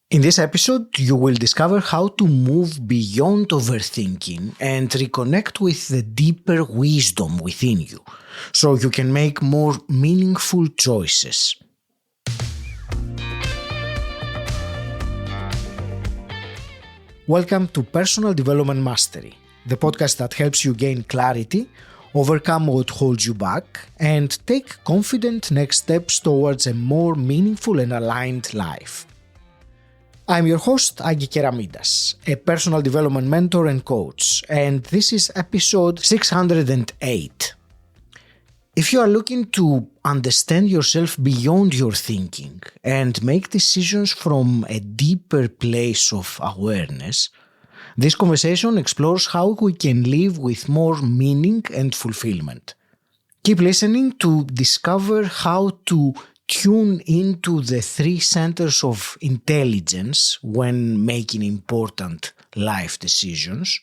In this episode, you will discover how to move beyond overthinking and reconnect with the deeper wisdom within you, so you can make more meaningful choices. Welcome to Personal Development Mastery, the podcast that helps you gain clarity, overcome what holds you back, and take confident next steps towards a more meaningful and aligned life. I'm your host, Agi Keramidas, a personal development mentor and coach, and this is episode 608. If you are looking to understand yourself beyond your thinking and make decisions from a deeper place of awareness, this conversation explores how we can live with more meaning and fulfillment. Keep listening to discover how to tune into the three centers of intelligence when making important life decisions.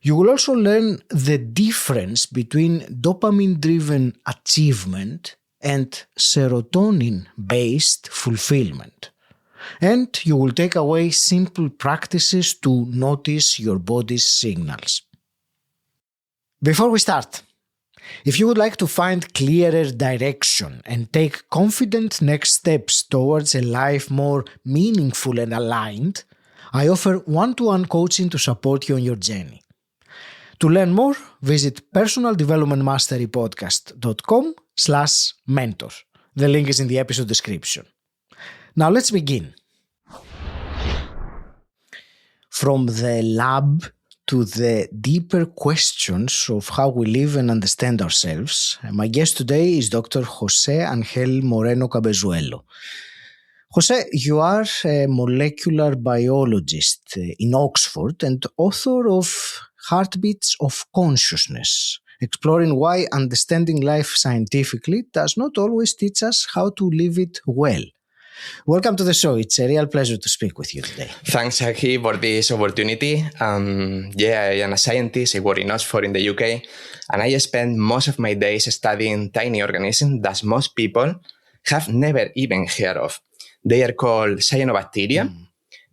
You will also learn the difference between dopamine-driven achievement and serotonin-based fulfillment. And you will take away simple practices to notice your body's signals. Before we start, if you would like to find clearer direction and take confident next steps towards a life more meaningful and aligned, I offer one-to-one coaching to support you on your journey. To learn more, visit personaldevelopmentmasterypodcast.com/mentor. The link is in the episode description. Now let's begin. From the lab to the deeper questions of how we live and understand ourselves, my guest today is Dr. José Ángel Moreno Cabezuelo. José, you are a molecular biologist in Oxford and author of Heartbeats of Consciousness, exploring why understanding life scientifically does not always teach us how to live it well. Welcome to the show. It's a real pleasure to speak with you today. Thanks, Aki, for this opportunity. I am a scientist. I work in Oxford in the UK, and I spend most of my days studying tiny organisms that most people have never even heard of. They are called cyanobacteria.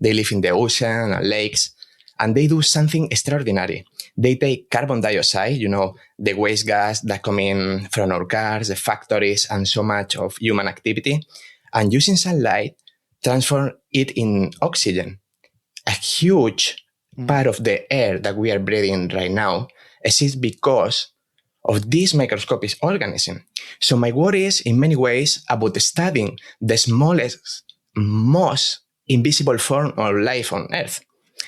They live in the ocean and lakes, and they do something extraordinary. They take carbon dioxide, the waste gas that come in from our cars, the factories, and so much of human activity, and using sunlight, transform it in oxygen. A huge part of the air that we are breathing right now exists because of this microscopic organism. So my work is, in many ways, about studying the smallest, most invisible form of life on Earth.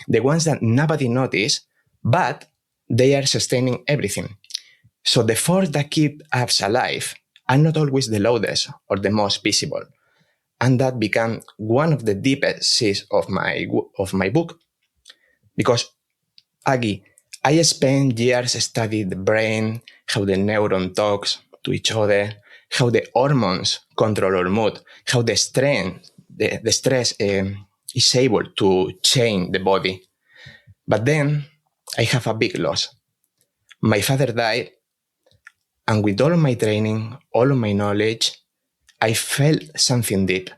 The ones that nobody notices, but they are sustaining everything. So the force that keep us alive are not always the loudest or the most visible. And that became one of the deepest seeds of my book. Because, Agi, I spent years studying the brain, how the neuron talks to each other, how the hormones control our mood, how the stress is able to change the body. But then I have a big loss. My father died, and with all of my training, all of my knowledge, I felt something deep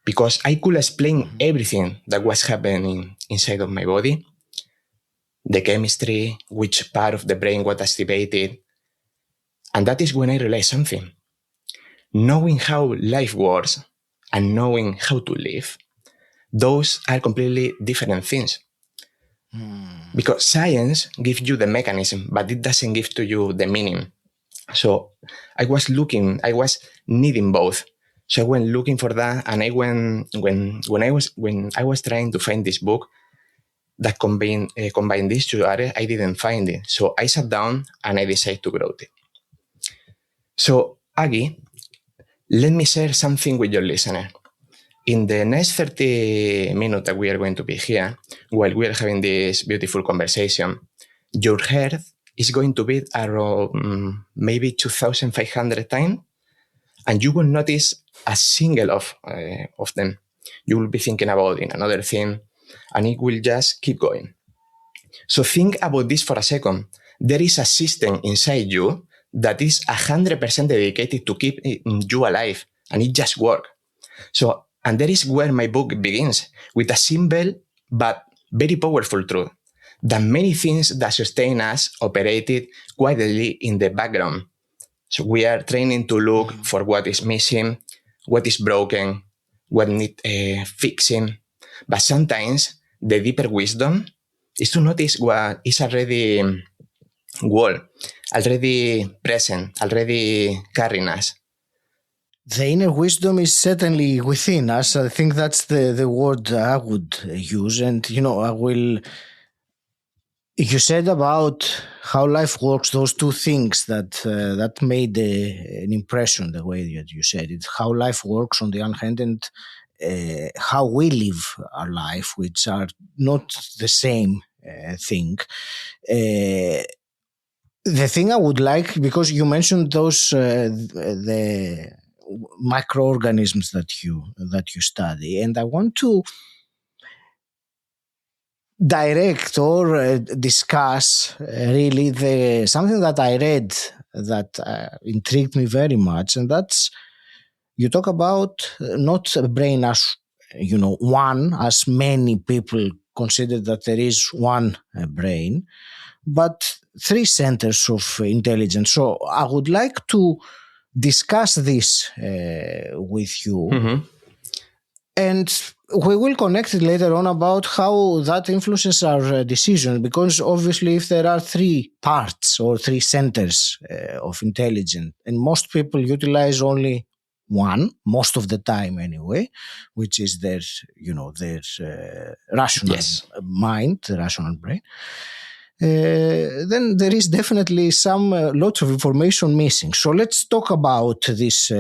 because I could explain everything that was happening inside of my body, the chemistry, which part of the brain was activated. And that is when I realized something. Knowing how life works and knowing how to live, those are completely different things. Because science gives you the mechanism, but it doesn't give to you the meaning. So I was needing both. So I went looking for that, and when I was trying to find this book that combined these two areas, I didn't find it. So I sat down and I decided to write it. So Agi, let me share something with your listener. In the next 30 minutes that we are going to be here, while we are having this beautiful conversation, your heart is going to beat around maybe 2,500 times, and you will notice a single of them. You will be thinking about in another thing, and it will just keep going. So think about this for a second. There is a system inside you that is 100% dedicated to keep you alive, and it just works. So And that is where my book begins, with a simple but very powerful truth, that many things that sustain us operated quietly in the background. So we are training to look for what is missing, what is broken, what needs fixing. But sometimes the deeper wisdom is to notice what is already already present, already carrying us. The inner wisdom is certainly within us. I think that's the word I would use. And, you said about how life works, those two things that made an impression, the way that you said it, how life works on the one hand and how we live our life, which are not the same thing. The thing I would like, because you mentioned those, the microorganisms that you study, and I want to direct or discuss really something that I read that intrigued me very much, and that's you talk about not a brain as one, as many people consider that there is one brain, but three centers of intelligence. So I would like to discuss this with you. Mm-hmm. And we will connect it later on about how that influences our decision, because obviously if there are three parts or three centers of intelligence, and most people utilize only one, most of the time anyway, which is their rational mind, the rational brain, then there is definitely some lots of information missing. So let's talk about this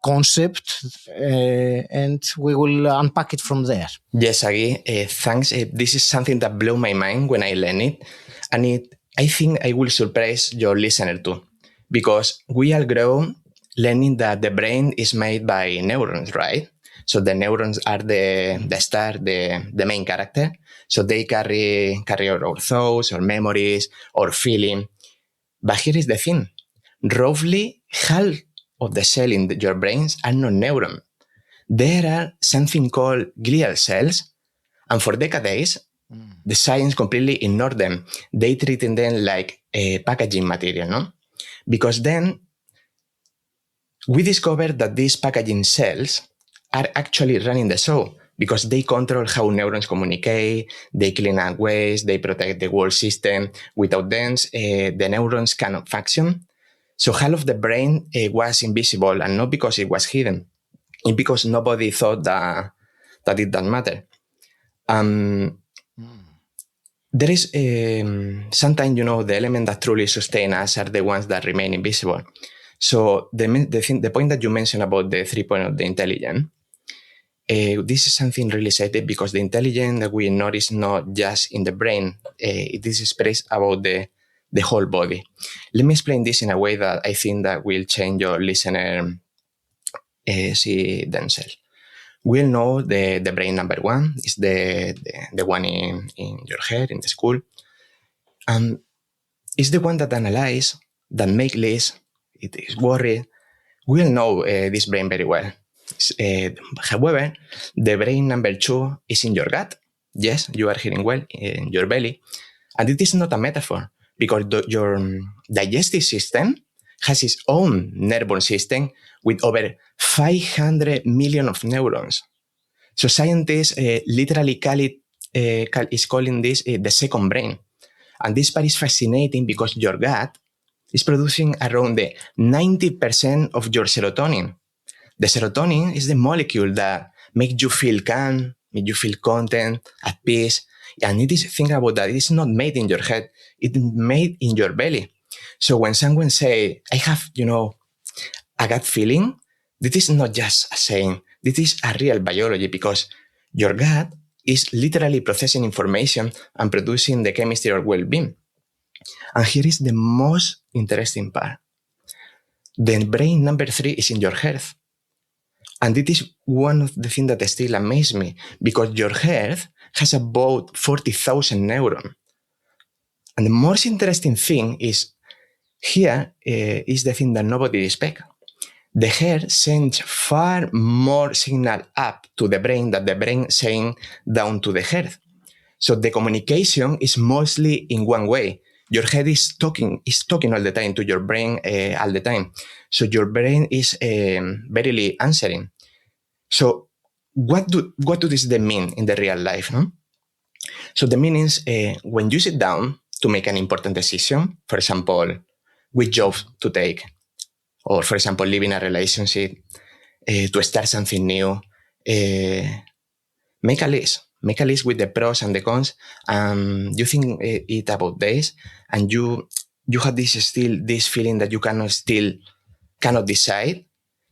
concept and we will unpack it from there. Yes, Agi, thanks. This is something that blew my mind when I learned it. And I think I will surprise your listener too. Because we all grow learning that the brain is made by neurons, right? So the neurons are the star, the main character. So they carry our thoughts, or memories, or feeling. But here is the thing. Roughly half of the cells in your brains are not neurons. There are something called glial cells, and for decades, the science completely ignored them. They treated them like a packaging material, no? Because then we discovered that these packaging cells are actually running the show, because they control how neurons communicate, they clean up waste, they protect the whole system. Without them, the neurons cannot function. So half of the brain was invisible, and not because it was hidden. It's because nobody thought that it doesn't matter. There is sometimes, the elements that truly sustain us are the ones that remain invisible. So the point that you mentioned about the 3 points of the intelligence, this is something really exciting, because the intelligence that we know is not just in the brain. It is expressed about the whole body. Let me explain this in a way that I think that will change your listener see themselves. We'll know the brain number one is the one in your head, in the skull. It's the one that analyze, that make lists, it is worried. We'll know this brain very well. However, the brain number two is in your gut. Yes, you are hearing well, in your belly. And it is not a metaphor, because your digestive system has its own nervous system with over 500 million of neurons. So scientists literally is calling this the second brain. And this part is fascinating, because your gut is producing around the 90% of your serotonin. The serotonin is the molecule that makes you feel calm, makes you feel content, at peace. And it is, think about that, it is not made in your head, it's made in your belly. So when someone say, I have, a gut feeling, this is not just a saying, this is a real biology, because your gut is literally processing information and producing the chemistry of well-being. And here is the most interesting part. The brain number 3 is in your head. And it is one of the things that still amazes me, because your head has about 40,000 neurons. And the most interesting thing is, here is the thing that nobody expects. the hair sends far more signal up to the brain than the brain saying down to the head. So the communication is mostly in one way. Your head is talking all the time to your brain all the time. So your brain is barely answering. So what do this mean in the real life? No? So the meaning is when you sit down to make an important decision, for example, which job to take, or for example, leaving a relationship, to start something new, make a list. Make a list with the pros and the cons. You think it about this, and you have this feeling that you cannot decide.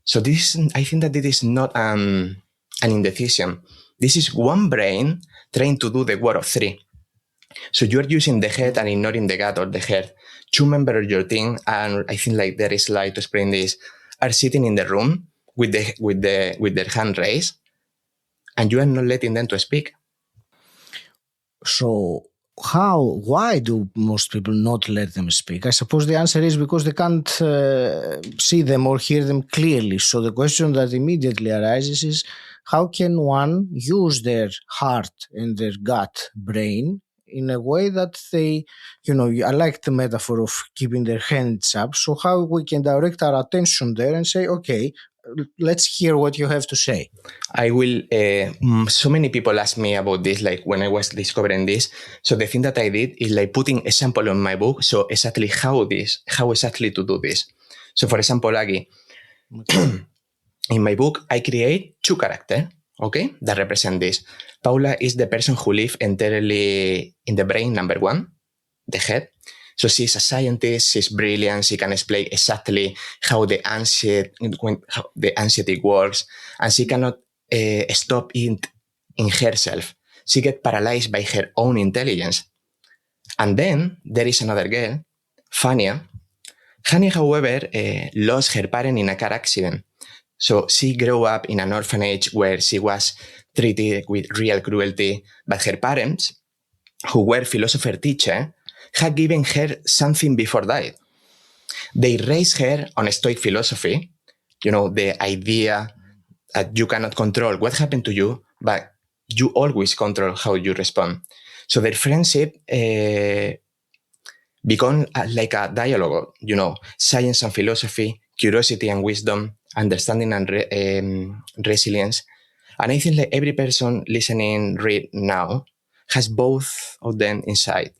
So I think that it is not an indecision. This is one brain trying to do the work of three. So you're using the head and ignoring the gut or the head. Two members of your team, and I think like there is like to explain this, are sitting in the room with their hand raised, and you are not letting them to speak. So why do most people not let them speak? I suppose the answer is because they can't see them or hear them clearly. So the question that immediately arises is, how can one use their heart and their gut brain in a way that they, I like the metaphor of keeping their hands up. So how we can direct our attention there and say, okay, let's hear what you have to say. I will, so many people ask me about this, like when I was discovering this. So the thing that I did is like putting a sample on my book. So exactly how exactly to do this. So for example, Aggie, in my book, I create two characters, okay, that represent this. Paula is the person who lives entirely in the brain, number one, the head. So she's a scientist, she's brilliant, she can explain exactly how the anxiety works, and she cannot stop it in herself. She gets paralyzed by her own intelligence. And then there is another girl, Fania. Fania, however, lost her parent in a car accident. So she grew up in an orphanage where she was treated with real cruelty, but her parents, who were philosopher teachers, had given her something before that. They raised her on Stoic philosophy, the idea that you cannot control what happened to you, but you always control how you respond. So their friendship become like a dialogue, science and philosophy, curiosity and wisdom, understanding and resilience. And I think that every person listening right now has both of them inside.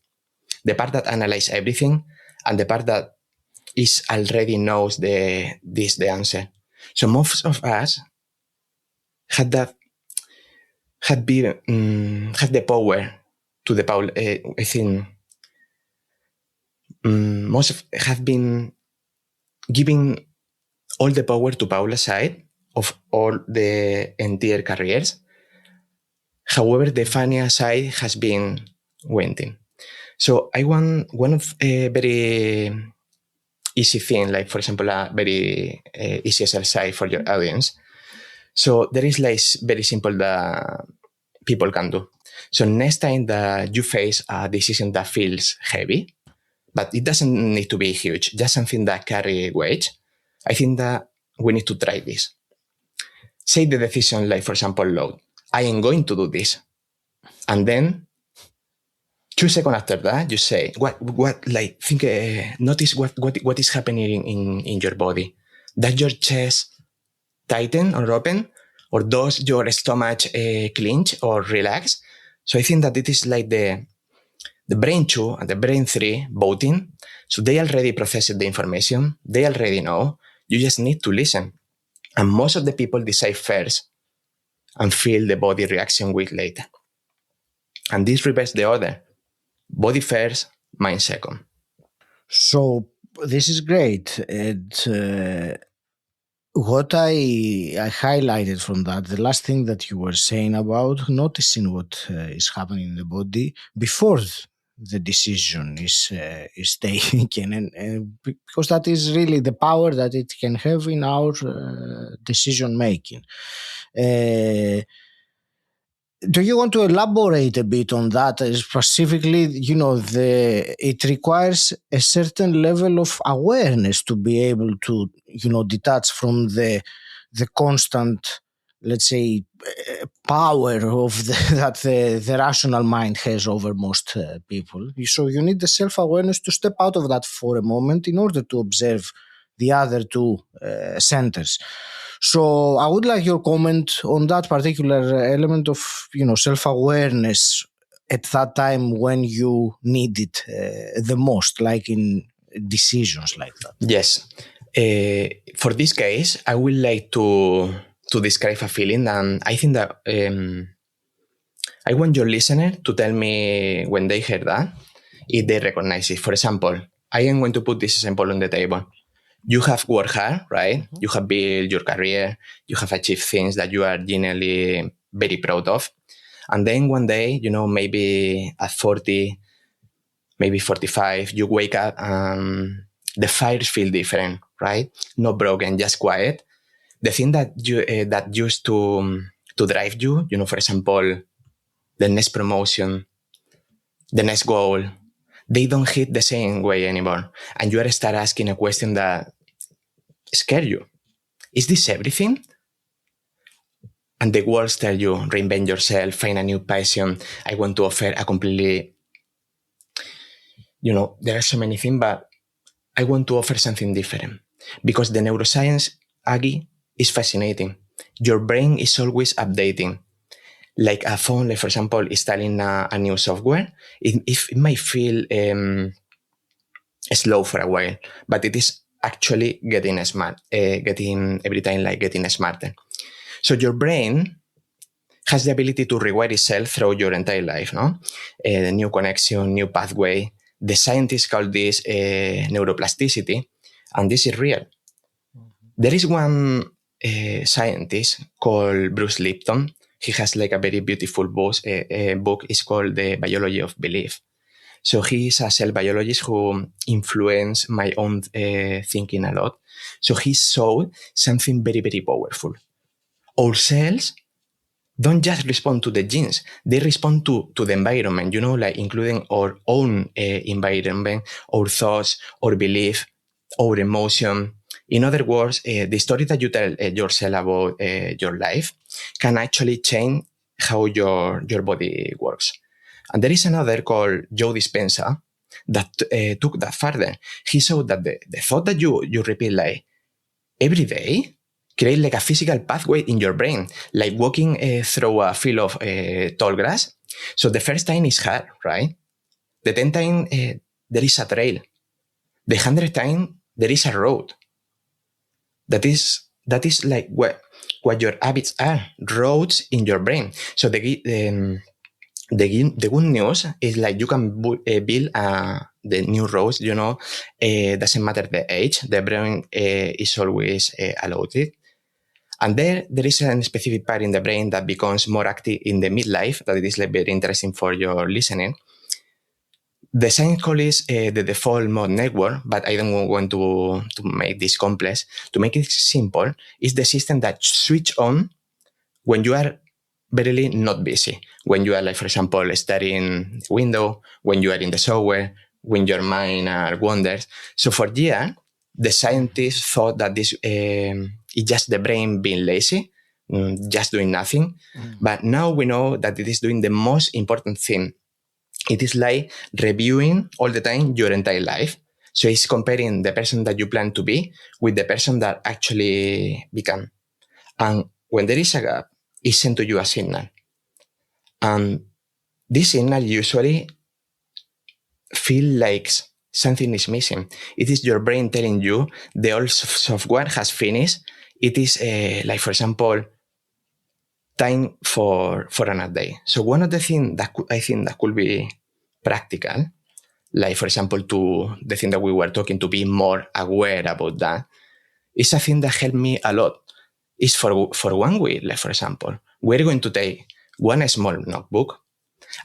The part that analyzes everything and the part that is already knows the answer. So most of us had the power to the power. I think most have been giving all the power to Paula's side of all the entire careers. However, the Fania side has been winning. So I want one of a very easy thing, like for example, a very easy exercise for your audience. So there is like very simple that people can do. So next time that you face a decision that feels heavy, but it doesn't need to be huge, just something that carry weight, I think that we need to try this. Say the decision, like for example, load. I am going to do this. And then 2 seconds after that, you say, notice what is happening in your body. Does your chest tighten or open? Or does your stomach clench or relax? So I think that it is like the brain 2 and the brain 3 voting. So they already processed the information. They already know. You just need to listen. And most of the people decide first and feel the body reaction week later. And this reverses the order. Body first, mind second. So this is great. And what I highlighted from that, the last thing that you were saying about noticing what is happening in the body before the decision is taken, and because that is really the power that it can have in our decision making. Do you want to elaborate a bit on that? Specifically, it requires a certain level of awareness to be able to, detach from the constant, let's say, power of that the rational mind has over most people. So you need the self-awareness to step out of that for a moment in order to observe the other two centers. So I would like your comment on that particular element of, self-awareness at that time when you need it the most, like in decisions like that. Yes. For this case, I would like to describe a feeling, and I think that I want your listener to tell me when they hear that, if they recognize it. For example, I am going to put this example on the table. You have worked hard, right? Mm-hmm. You have built your career. You have achieved things that you are genuinely very proud of. And then one day, maybe at 40, maybe 45, you wake up and the fires feel different, right? Not broken, just quiet. The thing that you that used to drive you, for example, the next promotion, the next goal, they don't hit the same way anymore. And you start asking a question that scare you. Is this everything? And the words tell you, reinvent yourself, find a new passion. I want to offer a completely, there are so many things, but I want to offer something different. Because the neuroscience, Aggie, is fascinating. Your brain is always updating. Like a phone, like for example, installing a new software, it might feel slow for a while, but it is actually getting smart, getting smarter. So your brain has the ability to rewire itself through your entire life, no? New connection, new pathway. The scientists call this neuroplasticity, and this is real. Mm-hmm. There is one scientist called Bruce Lipton. He has like a very beautiful book. It's called The Biology of Belief. So he is a cell biologist who influenced my own thinking a lot. So he saw something very, very powerful. Our cells don't just respond to the genes. They respond to the environment, like including our own environment, our thoughts, our belief, our emotion. In other words, the story that you tell yourself about your life can actually change how your body works. And there is another called Joe Dispenza that took that further. He showed that the thought that you repeat like every day create like a physical pathway in your brain, like walking through a field of tall grass. So the first time is hard, right? The 10th time, there is a trail. The 100th time, there is a road. That is like what your habits are, roads in your brain. So the good news is like you can build the new roads, doesn't matter the age, the brain is always allowed it. And there is a specific part in the brain that becomes more active in the midlife, that it is like very interesting for your listening. The science calls it the default mode network, but I don't want to make this complex. To make it simple, it's the system that switch on when you are very not busy. When you are, like, for example, studying the window, when you are in the shower, when your mind wanders. So for years, the scientists thought that this is just the brain being lazy, just doing nothing. Mm. But now we know that it is doing the most important thing. It is like reviewing all the time your entire life. So it's comparing the person that you plan to be with the person that actually become. And when there is a gap, it sends to you a signal. And this signal usually feels like something is missing. It is your brain telling you the old software has finished. It is like, for example, time for another day. So one of the things that I think that could be practical, like, for example, to the thing that we were talking, to be more aware about that, is a thing that helped me a lot. Is for 1 week, like, for example, we're going to take one small notebook,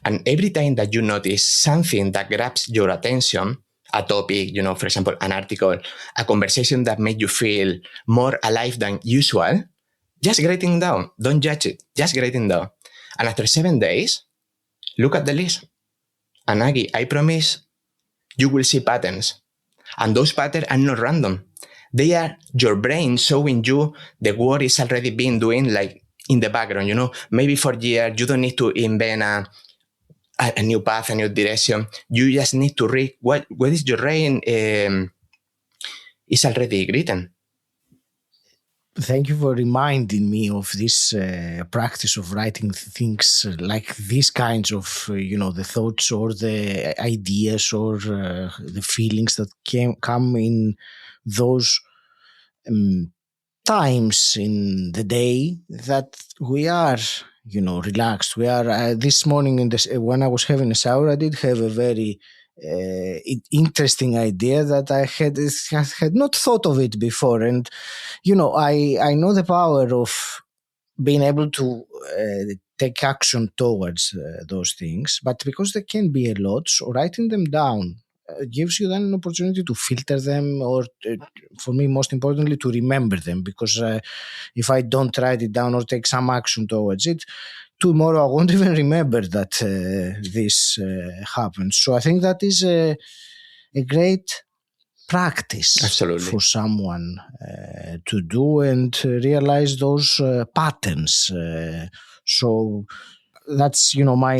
and every time that you notice something that grabs your attention, a topic, for example, an article, a conversation that made you feel more alive than usual, just write it down. Don't judge it. Just write it down. And after 7 days, look at the list. And Aggie, I promise you will see patterns. And those patterns are not random. They are your brain showing you the work is already been doing like in the background, maybe for years, you don't need to invent a new path, a new direction. You just need to read what is your brain is already written. Thank you for reminding me of this practice of writing things like these kinds of, the thoughts or the ideas or the feelings that come in those times in the day that we are, relaxed. We are this morning when I was having a shower, I did have a very interesting idea that I had not thought of it before, and I know the power of being able to take action towards those things, but because there can be a lot, so writing them down gives you then an opportunity to filter them, or for me, most importantly, to remember them, because if I don't write it down or take some action towards it, tomorrow I won't even remember that this happened. So I think that is a great practice Absolutely. for someone to do and realize those patterns. So that's my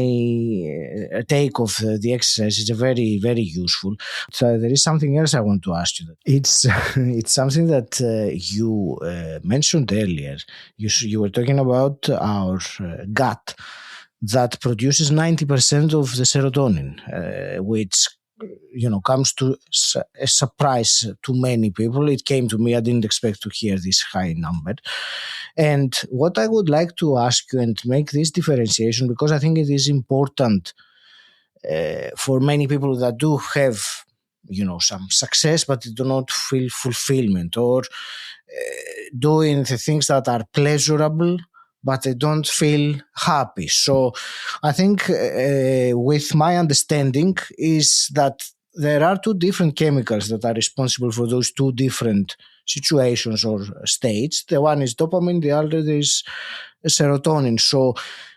take of the exercise. It's a very, very useful. So there is something else I want to ask you. It's it's something that you mentioned earlier. You were talking about our gut that produces 90% of the serotonin, which comes to a surprise to many people. It came to me. I didn't expect to hear this high number. And what I would like to ask you and make this differentiation, because I think it is important for many people that do have, some success, but they do not feel fulfillment, or doing the things that are pleasurable, but they don't feel happy. So I think with my understanding is that there are two different chemicals that are responsible for those two different situations or states. The one is dopamine, the other is serotonin. So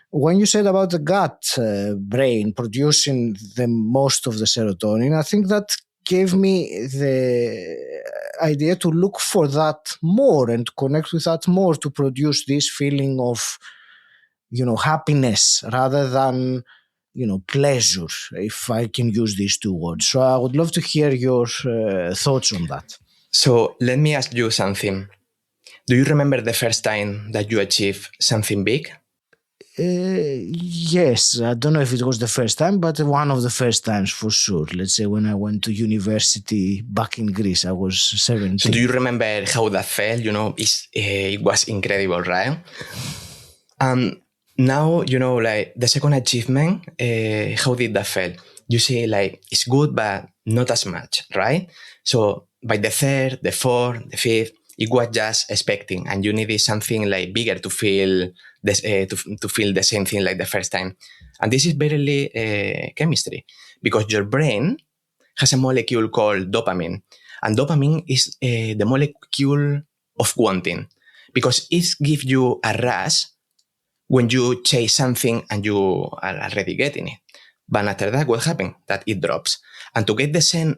when you said about the gut brain producing the most of the serotonin, I think that gave me the idea to look for that more and connect with that more to produce this feeling of, happiness rather than, pleasure, if I can use these two words. So I would love to hear your thoughts on that. So let me ask you something. Do you remember the first time that you achieved something big? Yes, I don't know if it was the first time, but one of the first times for sure. Let's say when I went to university back in Greece, I was 17. So do you remember how that felt? It was incredible, right? Now, like the second achievement, how did that feel? You see, like, it's good, but not as much, right? So by the third, the fourth, the fifth, it was just expecting, and you needed something like bigger to feel this, to feel the same thing like the first time. And this is barely chemistry, because your brain has a molecule called dopamine, and dopamine is the molecule of wanting, because it gives you a rush when you chase something and you are already getting it. But after that, what happens? That it drops. And to get the same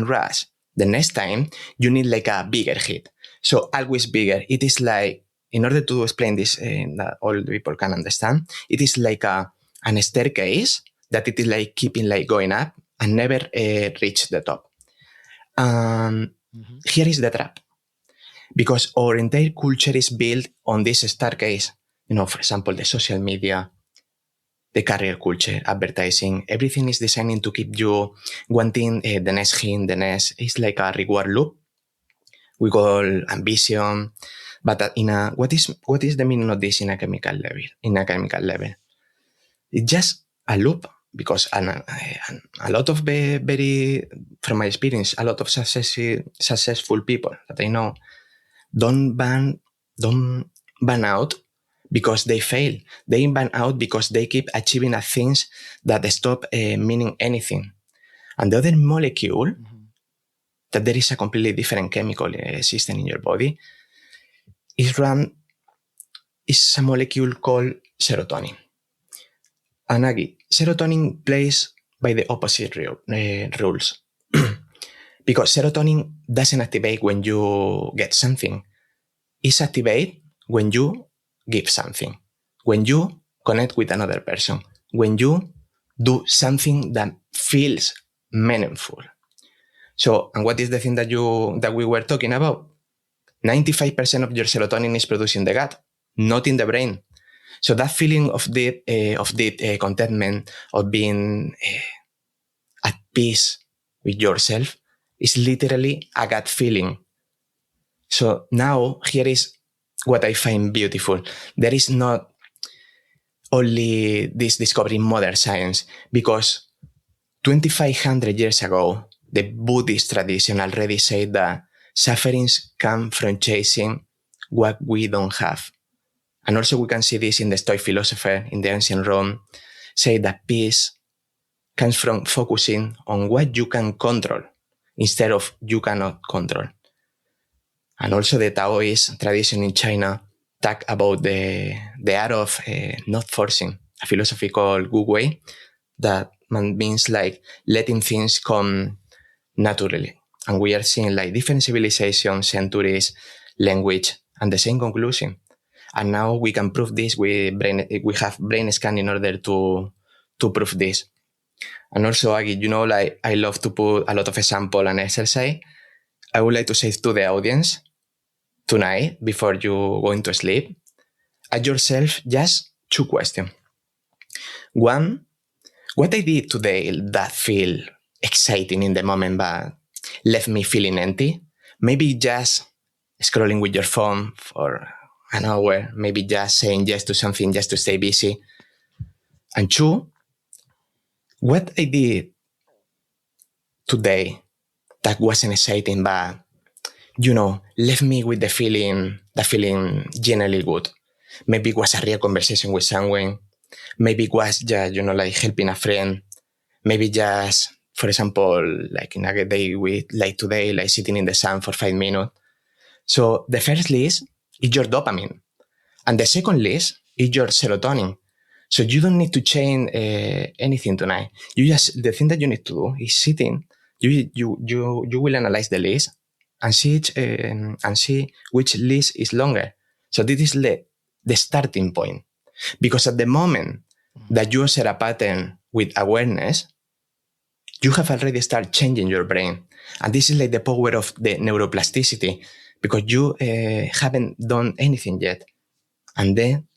rush the next time, you need like a bigger hit. So always bigger. It is like, in order to explain this that all the people can understand, it is like an staircase that it is like keeping like going up and never reach the top. Here is the trap. Because our entire culture is built on this staircase. For example, the social media, the career culture, advertising, everything is designed to keep you wanting the next thing, the next. It's like a reward loop. We call ambition, but what is the meaning of this in a chemical level? It's just a loop, because a lot of very, from my experience, a lot of successful people that I know don't burn out because they fail. They burn out because they keep achieving things that stop meaning anything. And the other molecule, that there is a completely different chemical system in your body, is a molecule called serotonin. And again, serotonin plays by the opposite rules. Because serotonin doesn't activate when you get something. It's activated when you give something, when you connect with another person, when you do something that feels meaningful. So, and what is the thing that we were talking about? 95% of your serotonin is produced in the gut, not in the brain. So that feeling of deep contentment, of being at peace with yourself, is literally a gut feeling. So now here is what I find beautiful. There is not only this discovery in modern science, because 2,500 years ago, the Buddhist tradition already said that sufferings come from chasing what we don't have. And also we can see this in the Stoic philosopher in the ancient Rome, say that peace comes from focusing on what you can control instead of you cannot control. And also the Taoist tradition in China talk about the art of not forcing, a philosophy called Wu Wei, that means like letting things come naturally. And we are seeing like different civilizations, centuries, language, and the same conclusion. And now we can prove this. We have brain scan in order to prove this. And also, Aggie, like I love to put a lot of example and exercise. I would like to say to the audience tonight, before you go into sleep, ask yourself just two questions. One, what I did today that feel exciting in the moment but left me feeling empty? Maybe just scrolling with your phone for an hour, maybe just saying yes to something just to stay busy. And two, what I did today that wasn't exciting but, left me with the feeling generally good. Maybe it was a real conversation with someone. Maybe it was just, like helping a friend. Maybe just, for example, like in a day like today, like sitting in the sun for 5 minutes. So the first list is your dopamine. And the second list is your serotonin. So you don't need to change anything tonight. The thing that you need to do is sitting. You will analyze the list and see which list is longer. So this is the starting point. Because at the moment that you set a pattern with awareness, you have already started changing your brain. And this is like the power of the neuroplasticity, because you haven't done anything yet. And then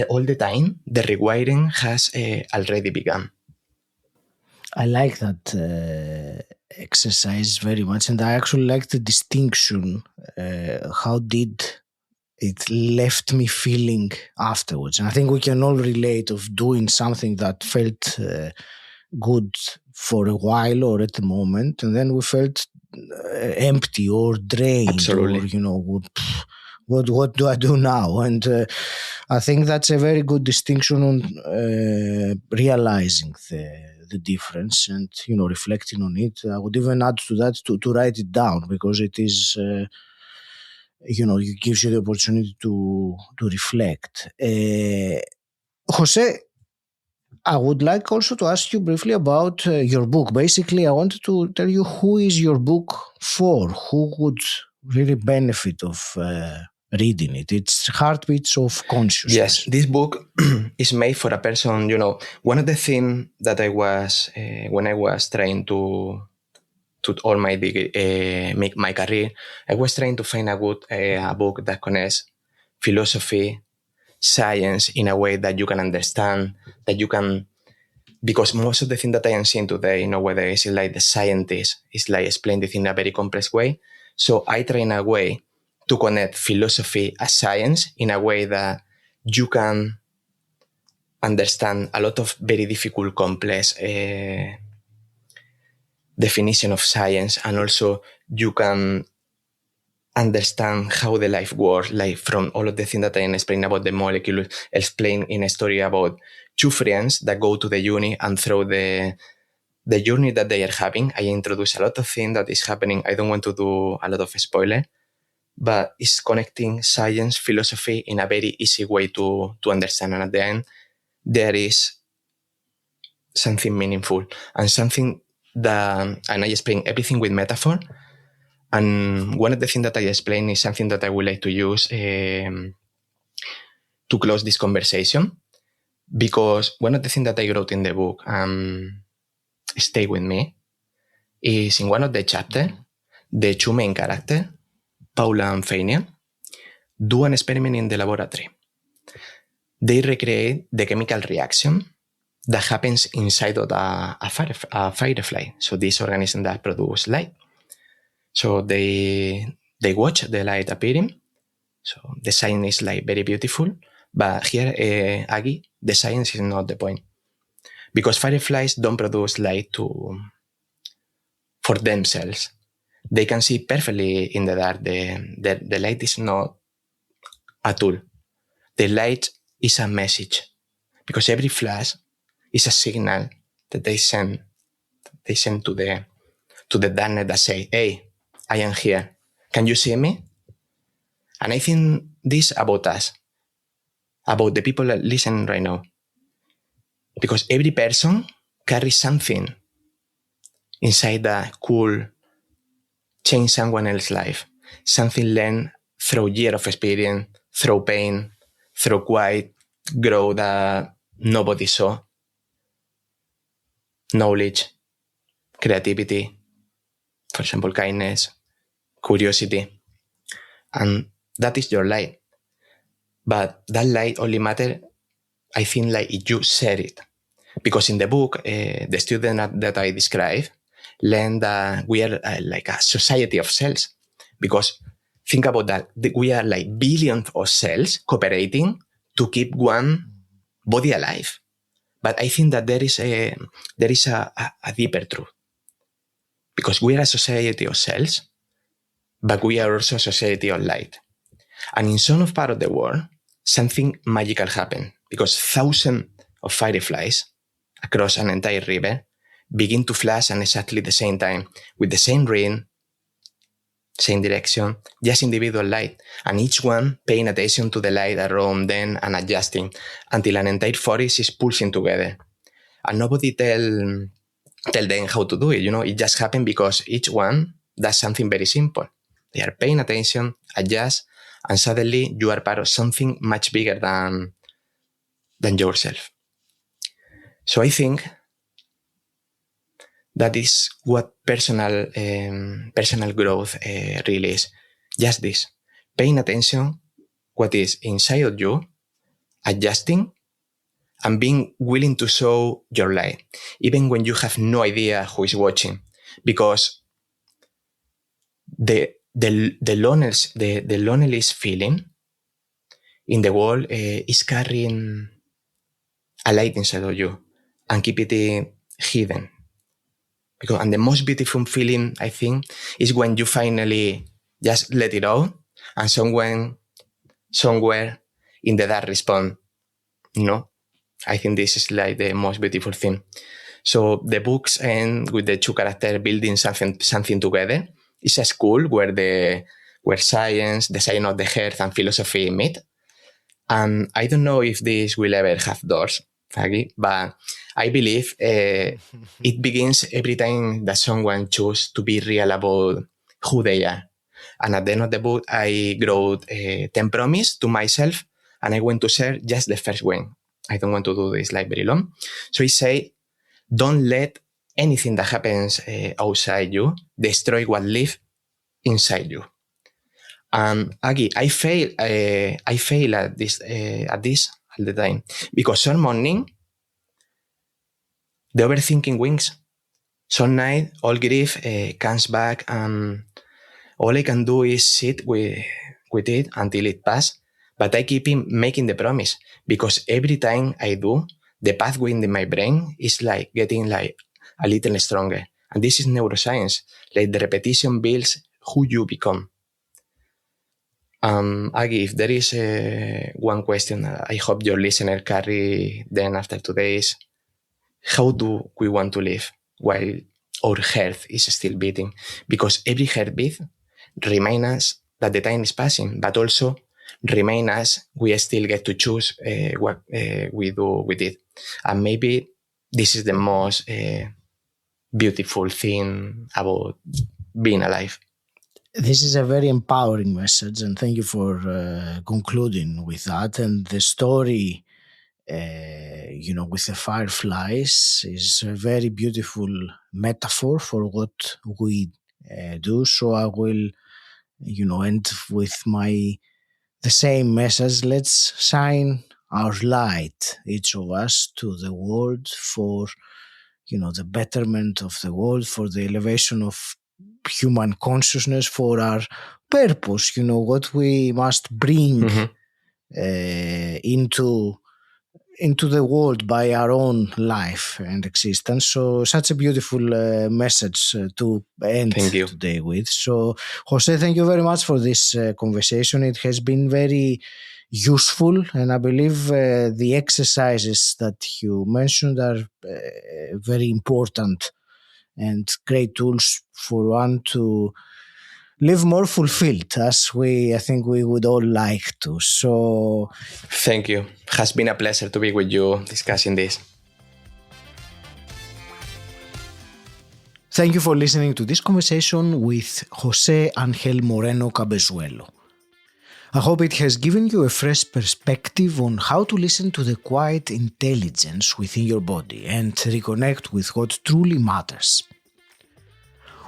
all the time, the rewiring has already begun. I like that exercise very much, and I actually like the distinction. How did it left me feeling afterwards? And I think we can all relate of doing something that felt good for a while or at the moment, and then we felt empty or drained. Absolutely. Or what do I do now? And I think that's a very good distinction on realizing the difference and reflecting on it. I would even add to that to write it down, because it is it gives you the opportunity to reflect. Jose, I would like also to ask you briefly about your book. Basically, I wanted to tell you, who is your book for? Who would really benefit of reading it? It's Heartbeats of Consciousness. Yes, this book is made for a person, one of the things that I was, when I was trying to all my make my career, I was trying to find a book that connects philosophy, science in a way that you can understand, that you can, because most of the things that I am seeing today, nowadays, is like the scientists, is like explain the thing in a very complex way. So I try in a way to connect philosophy as science in a way that you can understand a lot of very difficult, complex definition of science, and also you can understand how the life works, like from all of the things that I explained about the molecule, explain in a story about two friends that go to the uni, and through the journey that they are having, I introduce a lot of things that is happening. I don't want to do a lot of spoiler, but it's connecting science, philosophy in a very easy way to understand. And at the end, there is something meaningful and something that, and I explain everything with metaphor. And one of the things that I explain is something that I would like to use to close this conversation, because one of the things that I wrote in the book, stay with me, is in one of the chapters, the two main characters, Paula and Fania, do an experiment in the laboratory. They recreate the chemical reaction that happens inside of a firefly. So this organism that produces light. So they watch the light appearing. So the sign is like very beautiful. But here, Aggie, the science is not the point. Because fireflies don't produce light for themselves. They can see perfectly in the dark. The light is not a tool. The light is a message. Because every flash is a signal that they send to the darkness that say, hey, I am here. Can you see me? And I think this about us, about the people that listen right now. Because every person carries something inside that could change someone else's life. Something learned through years of experience, through pain, through quiet growth that nobody saw. Knowledge, creativity, for example, kindness, curiosity. And that is your light. But that light only matters, I think, like if you share it. Because in the book, the student that I describe learned that we are like a society of cells. Because think about that. We are like billions of cells cooperating to keep one body alive. But I think that there is a deeper truth. Because we are a society of cells, but we are also a society of light. And in some part of the world, something magical happened, because thousands of fireflies across an entire river begin to flash at exactly the same time, with the same ring, same direction, just individual light, and each one paying attention to the light around them and adjusting until an entire forest is pulsing together. And nobody tell them how to do it. It just happened because each one does something very simple. They are paying attention, adjust, and suddenly you are part of something much bigger than yourself. So I think that is what personal growth really is. Just this, paying attention what is inside of you, adjusting, and being willing to show your light, even when you have no idea who is watching. Because the loneliest feeling in the world is carrying a light inside of you and keep it hidden. And the most beautiful feeling, I think, is when you finally just let it out and someone somewhere in the dark respond. I think this is like the most beautiful thing. So the books end with the two characters building something together. It's a school where science, the science of the earth, and philosophy meet. And I don't know if this will ever have doors, but I believe it begins every time that someone chooses to be real about who they are. And at the end of the book, I wrote 10 promises to myself, and I want to share just the first one. I don't want to do this like very long. So I say, don't let anything that happens outside you destroy what lives inside you. Aggie, I fail at this all the time, because some morning the overthinking wins. Some night all grief comes back, and all I can do is sit with it until it passes. But I keep making the promise, because every time I do, the pathway in my brain is like getting like a little stronger. And this is neuroscience. Like the repetition builds who you become. Aggie, if there is one question I hope your listener carry then after today's, how do we want to live while our heart is still beating? Because every heartbeat reminds us that the time is passing, but also remind us we still get to choose what we do with it. And maybe this is the most beautiful thing about being alive. This is a very empowering message, and thank you for concluding with that. And the story, with the fireflies is a very beautiful metaphor for what we do. So I will, end with the same message. Let's shine our light, each of us, to the world for, the betterment of the world, for the elevation of human consciousness, for our purpose, what we must bring into the world by our own life and existence. So such a beautiful message to end today with. So José, thank you very much for this conversation. It has been very useful, and I believe the exercises that you mentioned are very important and great tools for one to live more fulfilled, as I think we would all like to. So thank you. It has been a pleasure to be with you discussing this. Thank you for listening to this conversation with José Ángel Moreno Cabezuelo. I hope it has given you a fresh perspective on how to listen to the quiet intelligence within your body and reconnect with what truly matters.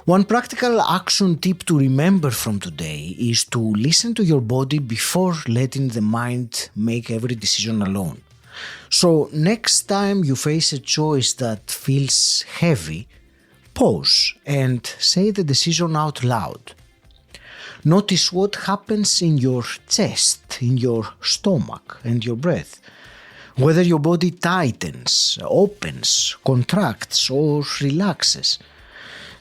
One practical action tip to remember from today is to listen to your body before letting the mind make every decision alone. So next time you face a choice that feels heavy, pause and say the decision out loud. Notice what happens in your chest, in your stomach and your breath. Whether your body tightens, opens, contracts or relaxes.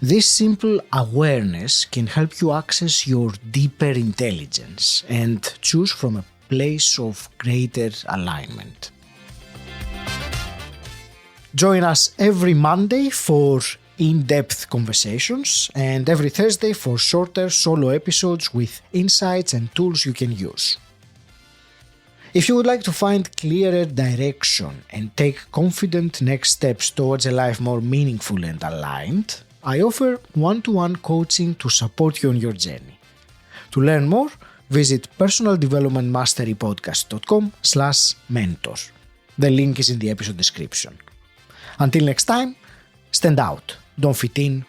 This simple awareness can help you access your deeper intelligence and choose from a place of greater alignment. Join us every Monday for in-depth conversations and every Thursday for shorter solo episodes with insights and tools you can use. If you would like to find clearer direction and take confident next steps towards a life more meaningful and aligned, I offer one-to-one coaching to support you on your journey. To learn more, visit personaldevelopmentmasterypodcast.com/mentor. The link is in the episode description. Until next time, stand out, don't fit in,